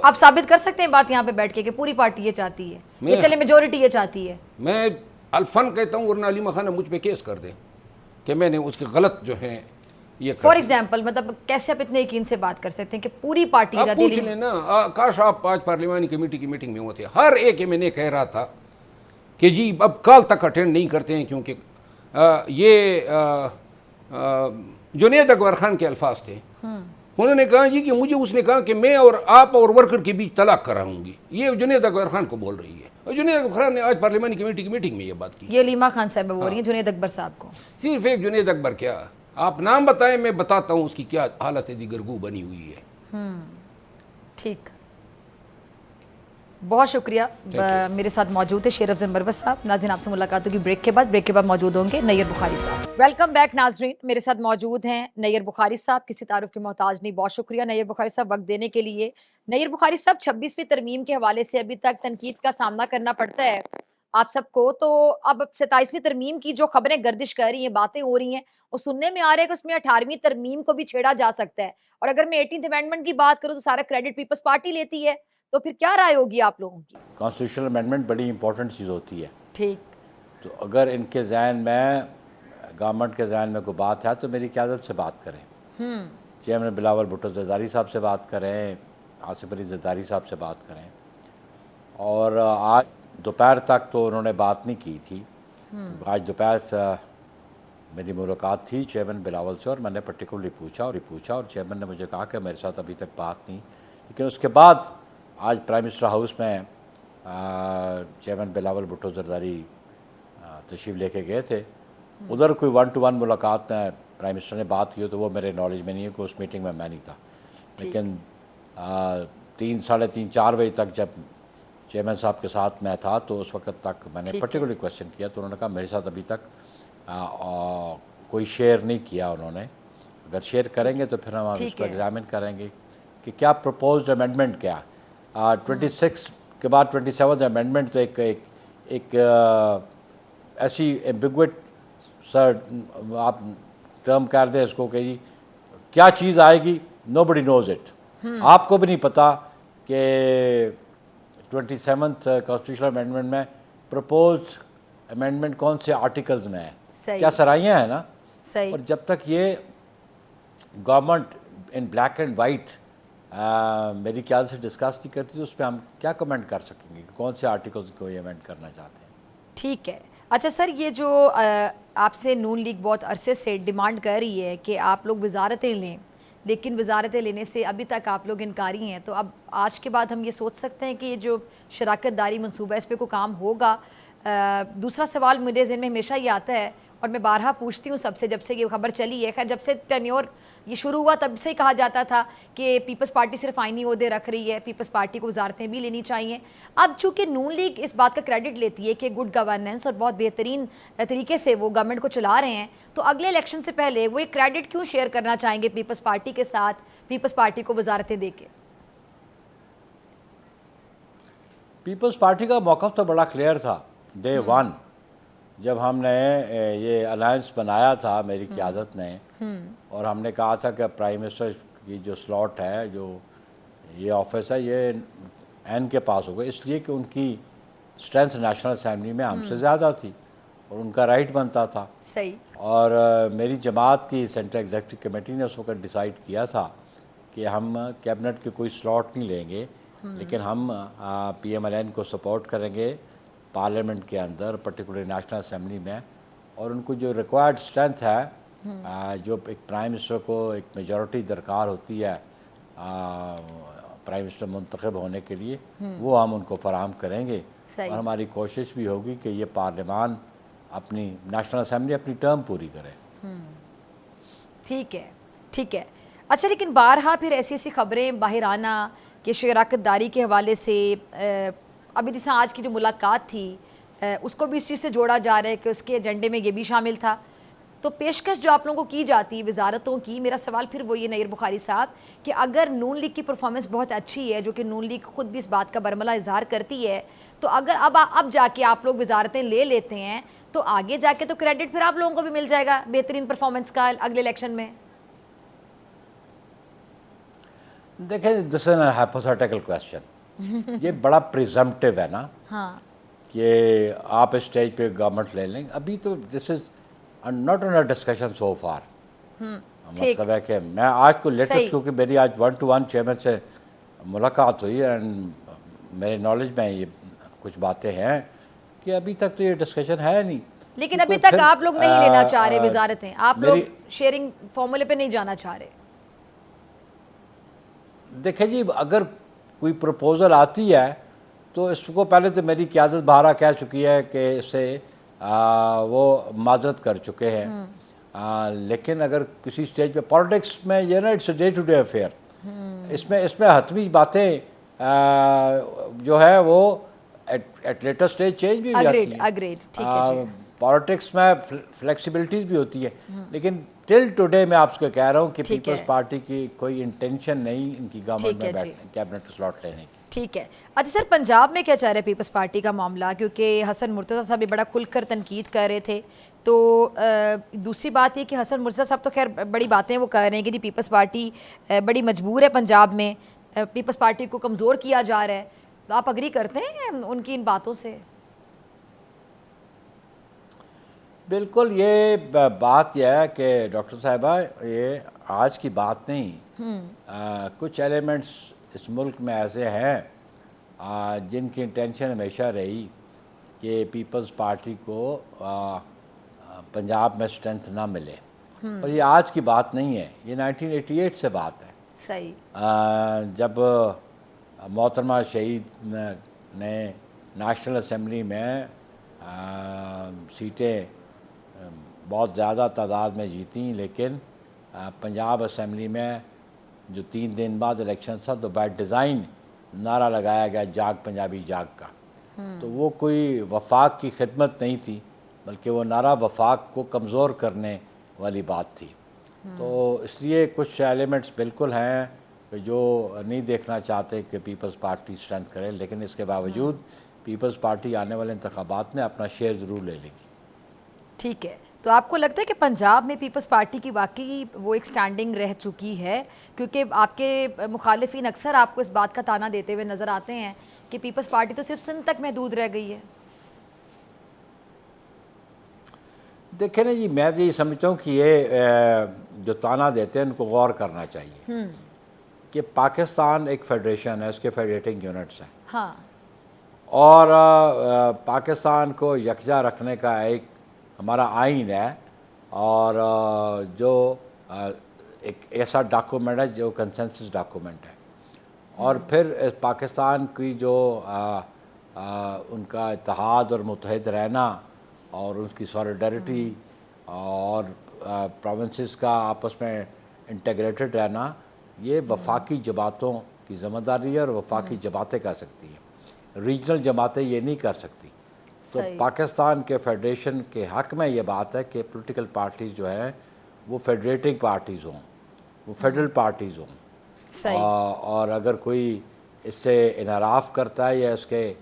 آپ ثابت کر سکتے ہیں بات یہاں پہ بیٹھ کے کہ پوری پارٹی یہ چاہتی ہے, یہ چلے میجورٹی یہ چاہتی ہے. میں الفن کہتا ہوں, ورنہ علیمہ خان مجھ پہ کیس کر دیں کہ میں نے اس کے غلط جو ہیں یہ. فار ایگزامپل, مطلب کیسے آپ اتنے یقین سے بات کر سکتے ہیں کہ پوری پارٹی چاہتی ہے؟ پوچھ لیں نا, کاش آپ آج پارلیمانی کمیٹی کی میٹنگ میں ہوتے. ہر ایک میں نے کہہ رہا تھا کہ جی اب کال تک اٹینڈ نہیں کرتے ہیں, کیونکہ یہ جنید اکبر خان کے الفاظ تھے. انہوں نے کہا جی کہ مجھے اس نے کہا کہ میں اور آپ اور ورکر کے بیچ طلاق کراؤں گی. یہ جنید اکبر خان کو بول رہی ہے, اور جنید اکبر خان نے آج پارلیمانی کمیٹی کی میٹنگ میں یہ بات کی. یہ علیمہ خان صاحب بول رہی ہیں جنید اکبر صاحب کو. صرف ایک جنید اکبر, کیا آپ نام بتائیں, میں بتاتا ہوں اس کی کیا حالت دیگرگو بنی ہوئی ہے. ٹھیک, بہت شکریہ. میرے ساتھ موجود ہے شیر افضل مروت صاحب. ناظرین, آپ سے ملاقات ہوگی بریک کے بعد موجود ہوں گے نیر بخاری صاحب. ویلکم بیک ناظرین, میرے ساتھ موجود ہیں نیر بخاری صاحب. کسی تعارف کے محتاج نہیں. بہت شکریہ نیر بخاری صاحب وقت دینے کے لیے. نیر بخاری صاحب, 26ویں ترمیم کے حوالے سے ابھی تک تنقید کا سامنا کرنا پڑتا ہے آپ سب کو, تو اب 27ویں ترمیم کی جو خبریں گردش کر رہی ہیں, باتیں ہو رہی ہیں, وہ سننے میں آ رہا ہے کہ اس میں 18ویں ترمیم کو بھی چھیڑا جا سکتا ہے. اور اگر میں 18th امینڈمنٹ کی بات کروں تو سارا کریڈٹ پیپلز پارٹی لیتی ہے, تو پھر کیا رائے ہوگی آپ لوگوں کی؟ کانسٹیٹیوشنل امینڈمنٹ بڑی امپورٹنٹ چیز ہوتی ہے. ٹھیک, تو اگر ان کے ذہن میں, گورنمنٹ کے ذہن میں کوئی بات ہے تو میری قیادت سے بات کریں. چیئرمین بلاول بھٹو زرداری صاحب سے بات کریں, آصف علی زرداری صاحب سے بات کریں. اور آج دوپہر تک تو انہوں نے بات نہیں کی تھی. آج دوپہر میری ملاقات تھی چیئرمین بلاول سے, اور میں نے پرٹیکولرلی پوچھا اور چیئرمین نے مجھے کہا کہ میرے ساتھ ابھی تک بات نہیں. لیکن اس کے بعد آج پرائم منسٹر ہاؤس میں چیئرمین بلاول بھٹو زرداری تشریف لے کے گئے تھے. ادھر کوئی 1 to 1 ملاقات میں پرائم منسٹر نے بات کی تو وہ میرے نالج میں نہیں ہے کہ اس میٹنگ میں نہیں تھا. لیکن 3, ساڑھے 3, 4 بجے تک جب چیئرمین صاحب کے ساتھ میں تھا تو اس وقت تک میں نے پرٹیکولرلی کویشچن کیا, تو انہوں نے کہا میرے ساتھ ابھی تک کوئی شیئر نہیں کیا انہوں نے. اگر شیئر کریں گے تو پھر ہم اس کو ایگزامن کریں گے کہ کیا پروپوزڈ امینڈمنٹ کیا. 26 کے بعد 27 امینڈمنٹ تو ایک ایسی ایمبیگویٹ, سر آپ ٹرم کر دیں اس کو کہ جی کیا چیز آئے گی, نو بڈی نوز اٹ. آپ کو بھی نہیں پتا کہ 27th کانسٹیٹیوشنل امینڈمنٹ میں پرپوزڈ امینڈمنٹ کون سے آرٹیکلز میں ہے, کیا سرائیاں ہیں نا. اور جب تک یہ government in black and white میری خیال سے ڈسکس نہیں کرتی تو اس پہ ہم کیا کمنٹ کر سکیں گے کہ کون سے آرٹیکلز کو یہ امینڈ کرنا چاہتے ہیں. ٹھیک ہے. اچھا سر, یہ جو آپ سے نون لیگ بہت عرصے سے ڈیمانڈ کر رہی ہے کہ آپ لوگ وزارتیں لیں, لیکن وزارتیں لینے سے ابھی تک آپ لوگ انکاری ہیں, تو اب آج کے بعد ہم یہ سوچ سکتے ہیں کہ یہ جو شراکت داری منصوبہ ہے اس پہ کوئی کام ہوگا؟ دوسرا سوال میرے ذہن میں ہمیشہ یہ آتا ہے اور میں بارہا پوچھتی ہوں سب سے, جب سے یہ خبر چلی ہے, خیر جب سے ٹینیور یہ شروع ہوا تب سے ہی کہا جاتا تھا کہ پیپلز پارٹی صرف آئینی عہدے رکھ رہی ہے, پیپلز پارٹی کو وزارتیں بھی لینی چاہیے. اب چونکہ نون لیگ اس بات کا کریڈٹ لیتی ہے کہ گڈ گورننس اور بہت بہترین طریقے سے وہ گورنمنٹ کو چلا رہے ہیں, تو اگلے الیکشن سے پہلے وہ ایک کریڈٹ کیوں شیئر کرنا چاہیں گے پیپلز پارٹی کے ساتھ, پیپلز پارٹی کو وزارتیں دے کے؟ پیپلز پارٹی کا موقف تو بڑا کلیئر تھا ڈے ون, جب ہم نے یہ الائنس بنایا تھا میری قیادت نے, اور ہم نے کہا تھا کہ پرائم منسٹر کی جو سلاٹ ہے, جو یہ آفس ہے, یہ این کے پاس ہوگا, اس لیے کہ ان کی اسٹرینتھ نیشنل اسمبلی میں ہم سے زیادہ تھی اور ان کا رائٹ بنتا تھا. صحیح. اور میری جماعت کی سینٹرل ایگزیکٹو کمیٹی نے اس وقت ڈیسائیڈ کیا تھا کہ ہم کیبنٹ کے کوئی سلاٹ نہیں لیں گے, لیکن ہم پی ایم ایل این کو سپورٹ کریں گے پارلیمنٹ کے اندر, پرٹیکولر نیشنل اسمبلی میں, اور ان کو جو ریکوائرڈ اسٹرینتھ ہے, جو ایک پرائم منسٹر کو ایک میجورٹی درکار ہوتی ہے پرائم منسٹر منتخب ہونے کے لیے, وہ ہم ان کو فراہم کریں گے. اور ہماری کوشش بھی ہوگی کہ یہ پارلیمان اپنی نیشنل اسمبلی اپنی ٹرم پوری کرے. ٹھیک ہے, ٹھیک ہے. اچھا, لیکن بارہا پھر ایسی ایسی خبریں باہر آنا کہ شراکت داری کے حوالے سے, ابھی جیسے آج کی جو ملاقات تھی اس کو بھی اس چیز سے جوڑا جا رہا ہے کہ اس کے ایجنڈے میں یہ بھی شامل تھا, تو پیشکش جو آپ لوگوں کو کی جاتی ہے وزارتوں کی, میرا سوال پھر وہ یہ نیر بخاری صاحب کہ اگر نون لیگ کی پرفارمنس بہت اچھی ہے, جو کہ نون لیگ خود بھی اس بات کا برملا اظہار کرتی ہے, تو اگر اب جا کے آپ لوگ وزارتیں لے لیتے ہیں تو آگے جا کے تو کریڈٹ پھر آپ لوگوں کو بھی مل جائے گا بہترین پرفارمنس کا اگلے الیکشن میں. دیکھیں, دس از این ہائپوتھیٹیکل کویسچن. یہ بڑا پریزمپٹیو ہے نا کہ آپ اسٹیج پہ گورنمنٹ لے لیں. ابھی تو this is not in discussion so far. مطلب ہے کہ میں آج کو لیٹسٹ, کیونکہ میری آج 1-to-1 چیئرمین سے ملاقات ہوئی, اینڈ میرے نالج میں یہ کچھ باتیں ہیں کہ ابھی تک تو یہ ڈسکشن ہے نہیں. لیکن ابھی تک آپ لوگ نہیں لینا چاہ رہے وزارتیں, آپ لوگ شیئرنگ فارمولے پہ نہیں جانا چاہ رہے. دیکھیں جی, اگر کوئی پروپوزل آتی ہے تو اس کو پہلے تو میری قیادت بارہا کہہ چکی ہے کہ اس سے وہ معذرت کر چکے ہیں, لیکن اگر کسی سٹیج پہ پالیٹکس میں یہ نا it's a day to day affair, اس میں حتمی باتیں جو ہے وہ ایٹ لیٹر سٹیج چینج بھی ہو جاتی ہیں. پالیٹکس میں فلیکسیبلٹیز بھی ہوتی ہے, لیکن ٹل ٹوڈے میں آپ کو کہہ رہا ہوں کہ پیپلز پارٹی کی کوئی انٹینشن نہیں ان کی گورنمنٹ میں کیبنٹ سلاٹ لینے کی. ٹھیک ہے. اچھا سر, پنجاب میں کیا چاہ رہے ہیں پیپلز پارٹی کا معاملہ, کیونکہ حسن مرتضیٰ صاحب بھی بڑا کھل کر تنقید کر رہے تھے, تو دوسری بات یہ کہ حسن مرتضیٰ صاحب تو خیر بڑی باتیں وہ کر رہے ہیں کہ جی پیپلز پارٹی بڑی مجبور ہے, پنجاب میں پیپلز پارٹی کو کمزور کیا جا رہا ہے, تو آپ اگری کرتے ہیں ان کی ان باتوں سے؟ بالکل, یہ بات یہ ہے کہ ڈاکٹر صاحبہ یہ آج کی بات نہیں, کچھ ایلیمنٹس اس ملک میں ایسے ہیں جن کی انٹینشن ہمیشہ رہی کہ پیپلز پارٹی کو پنجاب میں اسٹرینتھ نہ ملے, اور یہ آج کی بات نہیں ہے, یہ 1988 سے بات ہے. صحیح. جب محترمہ شہید نے نیشنل اسمبلی میں سیٹیں بہت زیادہ تعداد میں جیتیں, لیکن پنجاب اسمبلی میں جو 3 دن بعد الیکشن تھا تو بائی ڈیزائن نعرہ لگایا گیا جاگ پنجابی جاگ کا, تو وہ کوئی وفاق کی خدمت نہیں تھی, بلکہ وہ نعرہ وفاق کو کمزور کرنے والی بات تھی. تو اس لیے کچھ ایلیمنٹس بالکل ہیں جو نہیں دیکھنا چاہتے کہ پیپلز پارٹی اسٹرینتھ کرے, لیکن اس کے باوجود پیپلز پارٹی آنے والے انتخابات میں اپنا شیئر ضرور لے لے گی. ٹھیک ہے. تو آپ کو لگتا ہے کہ پنجاب میں پیپلز پارٹی کی واقعی وہ ایک سٹینڈنگ رہ چکی ہے؟ کیونکہ آپ کے مخالفین اکثر آپ کو اس بات کا تانا دیتے ہوئے نظر آتے ہیں کہ پیپلز پارٹی تو صرف سندھ تک محدود رہ گئی ہے. دیکھیں نا جی، میں تو یہ سمجھتا ہوں کہ یہ جو تانا دیتے ہیں ان کو غور کرنا چاہیے کہ پاکستان ایک فیڈریشن ہے، اس کے فیڈریٹنگ یونٹس ہیں، ہاں، اور پاکستان کو یکجا رکھنے کا ایک ہمارا آئین ہے، اور جو ایک ایسا ڈاکومنٹ ہے جو کنسنسس ڈاکومنٹ ہے، اور پھر پاکستان کی جو ان کا اتحاد اور متحد رہنا اور اس کی سولیڈرٹی اور پروونسز کا آپس میں انٹیگریٹڈ رہنا، یہ وفاقی جماعتوں کی ذمہ داری ہے، اور وفاقی جماعتیں کر سکتی ہیں، ریجنل جماعتیں یہ نہیں کر سکتی. تو پاکستان کے فیڈریشن کے حق میں یہ بات ہے کہ پولیٹیکل پارٹیز جو ہیں وہ فیڈریٹنگ پارٹیز ہوں، وہ فیڈرل پارٹیز ہوں، اور اگر کوئی اس سے انحراف کرتا ہے یا اس کے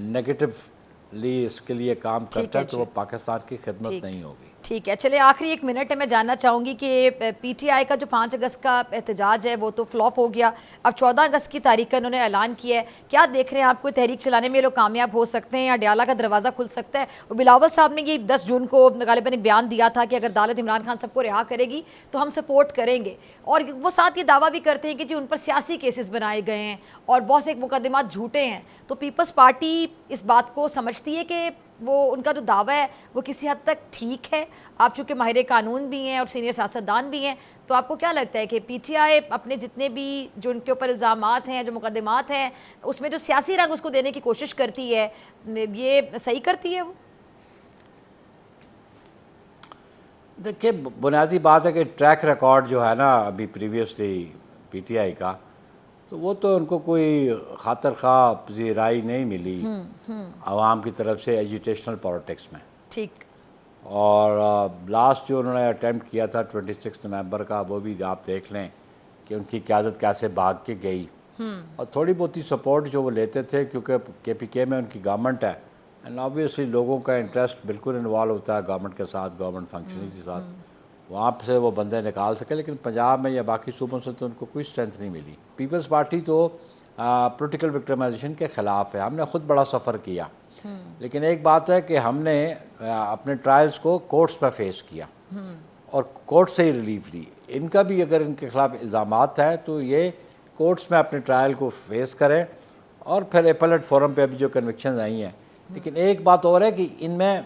نیگیٹولی اس کے لیے کام کرتا ہے تو وہ پاکستان کی خدمت نہیں ہوگی. ٹھیک ہے. چلے آخری 1 منٹ ہے، میں جاننا چاہوں گی کہ پی ٹی آئی کا جو 5 اگست کا احتجاج ہے وہ تو فلاپ ہو گیا، اب 14 اگست کی تاریخ کا انہوں نے اعلان کیا ہے. کیا دیکھ رہے ہیں آپ کو تحریک چلانے میں یہ لوگ کامیاب ہو سکتے ہیں یا ڈیالہ کا دروازہ کھل سکتا ہے؟ اور بلاول صاحب نے یہ 10 جون کو غالباً ایک بیان دیا تھا کہ اگر عدالت عمران خان سب کو رہا کرے گی تو ہم سپورٹ کریں گے، اور وہ ساتھ یہ دعویٰ بھی کرتے ہیں کہ جی ان پر سیاسی کیسز بنائے گئے ہیں اور بہت سے مقدمات جھوٹے ہیں. تو پیپلز پارٹی اس بات کو سمجھتی ہے کہ وہ ان کا جو دعویٰ ہے وہ کسی حد تک ٹھیک ہے؟ آپ چونکہ ماہر قانون بھی ہیں اور سینئر سیاستدان بھی ہیں، تو آپ کو کیا لگتا ہے کہ پی ٹی آئی اپنے جتنے بھی جو ان کے اوپر الزامات ہیں، جو مقدمات ہیں، اس میں جو سیاسی رنگ اس کو دینے کی کوشش کرتی ہے، یہ صحیح کرتی ہے؟ وہ دیکھیں، بنیادی بات ہے کہ ٹریک ریکارڈ جو ہے نا ابھی پریویسلی پی ٹی آئی کا، تو وہ تو ان کو کوئی خاطر خواہ پذیرائی نہیں ملی عوام کی طرف سے ایجوٹیشنل پالیٹکس میں. ٹھیک. اور لاسٹ جو انہوں نے اٹیمپٹ کیا تھا 26 نومبر کا، وہ بھی آپ دیکھ لیں کہ ان کی قیادت کیسے بھاگ کے گئی، اور تھوڑی بہت سپورٹ جو وہ لیتے تھے کیونکہ کے پی کے میں ان کی گورنمنٹ ہے، اینڈ آبویسلی لوگوں کا انٹرسٹ بالکل انوالو ہوتا ہے گورنمنٹ کے ساتھ، گورنمنٹ فنکشنز کے ساتھ، وہاں سے وہ بندے نکال سکے. لیکن پنجاب میں یا باقی صوبوں سے تو ان کو کوئی اسٹرینتھ نہیں ملی. پیپلز پارٹی تو پولیٹیکل وکٹمائزیشن کے خلاف ہے. ہم نے خود بڑا سفر کیا، لیکن ایک بات ہے کہ ہم نے اپنے ٹرائلز کو کورٹس میں فیس کیا اور کورٹ سے ہی ریلیف لی. ان کا بھی اگر ان کے خلاف الزامات ہیں تو یہ کورٹس میں اپنے ٹرائل کو فیس کریں، اور پھر ایپلیٹ فورم پہ ابھی جو کنوکشنز آئی ہیں. لیکن ایک بات اور ہے کہ ان میں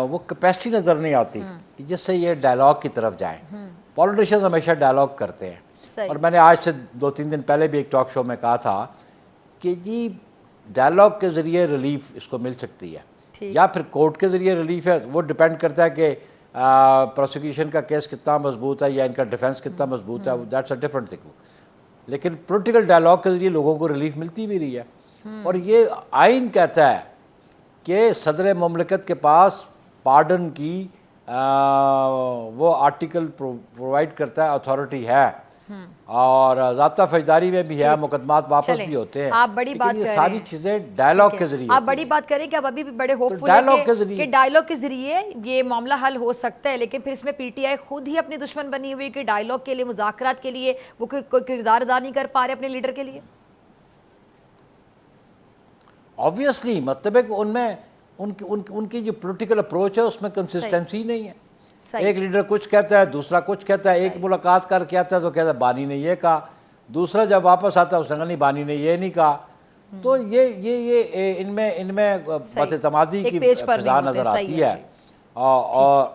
وہ کیپیسٹی نظر نہیں آتی کہ جس سے یہ ڈائلاگ کی طرف جائیں. پولیٹیشنز ہمیشہ ڈائلاگ کرتے ہیں، اور میں نے آج سے 2-3 دن پہلے بھی ایک ٹاک شو میں کہا تھا کہ جی ڈائلاگ کے ذریعے ریلیف اس کو مل سکتی ہے، یا پھر کورٹ کے ذریعے ریلیف ہے. وہ ڈیپینڈ کرتا ہے کہ پروسیکیوشن کا کیس کتنا مضبوط ہے یا ان کا ڈیفینس کتنا مضبوط ہے، دیٹس اے ڈفرنٹ تھنگ. لیکن پولیٹیکل ڈائلاگ کے ذریعے لوگوں کو ریلیف ملتی بھی رہی ہے. اور یہ آئین کہتا ہے کہ صدر مملکت کے پاس پارڈن کی وہ آرٹیکل پرووائڈ کرتا ہے، اتھارٹی ہے، اور ضابطہ فوجداری میں بھی ہے، مقدمات واپس بھی ہوتے ہیں. آپ بڑی بات یہ ساری چیزیں ڈائلاگ کے ذریعے، آپ بڑی بات کریں کہ اب ابھی بھی بڑے ہوپ فل ہیں کہ ڈائلاگ کے ذریعے یہ معاملہ حل ہو سکتا ہے. لیکن پھر اس میں پی ٹی آئی خود ہی اپنی دشمن بنی ہوئی کہ ڈائلاگ کے لیے، مذاکرات کے لیے وہ کوئی کردار ادا نہیں کر پا رہے اپنے لیڈر کے لیے. آبویسلی مطلب ہے کہ ان میں ان کی جو پولیٹیکل اپروچ ہے اس میں کنسسٹنسی نہیں ہے. ایک لیڈر کچھ کہتا ہے، دوسرا کچھ کہتا ہے. ایک ملاقات کر کے آتا ہے تو کہتا ہے بانی نے یہ کہا، دوسرا جب واپس آتا ہے اس نے کہا نہیں بانی نے یہ نہیں کہا. تو یہ ان میں بد اعتمادی کی فضا نظر آتی ہے. اور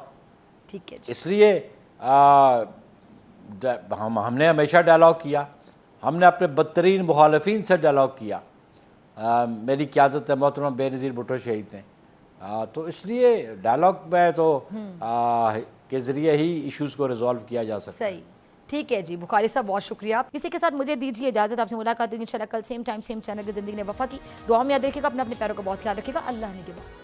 اس لیے ہم نے ہمیشہ ڈائلاگ کیا، ہم نے اپنے بدترین مخالفین سے ڈائلاگ کیا. میری قیادت ہے محترمہ بے نظیر بھٹو شہید ہیں، تو اس لیے ڈائلاگ میں تو کے ذریعے ہی ایشوز کو ریزالو کیا جا سکتا ہے. صحیح. ٹھیک ہے جی، بخاری صاحب بہت شکریہ. اسی کے ساتھ مجھے دیجیے اجازت، آپ سے ملاقات ہوگی انشاءاللہ کل سیم ٹائم سیم چینل کی زندگی نے وفا کی. دعا میں یاد رکھیے گا، اپنے پیروں کا بہت خیال رکھیے گا. اللہ نے کے بعد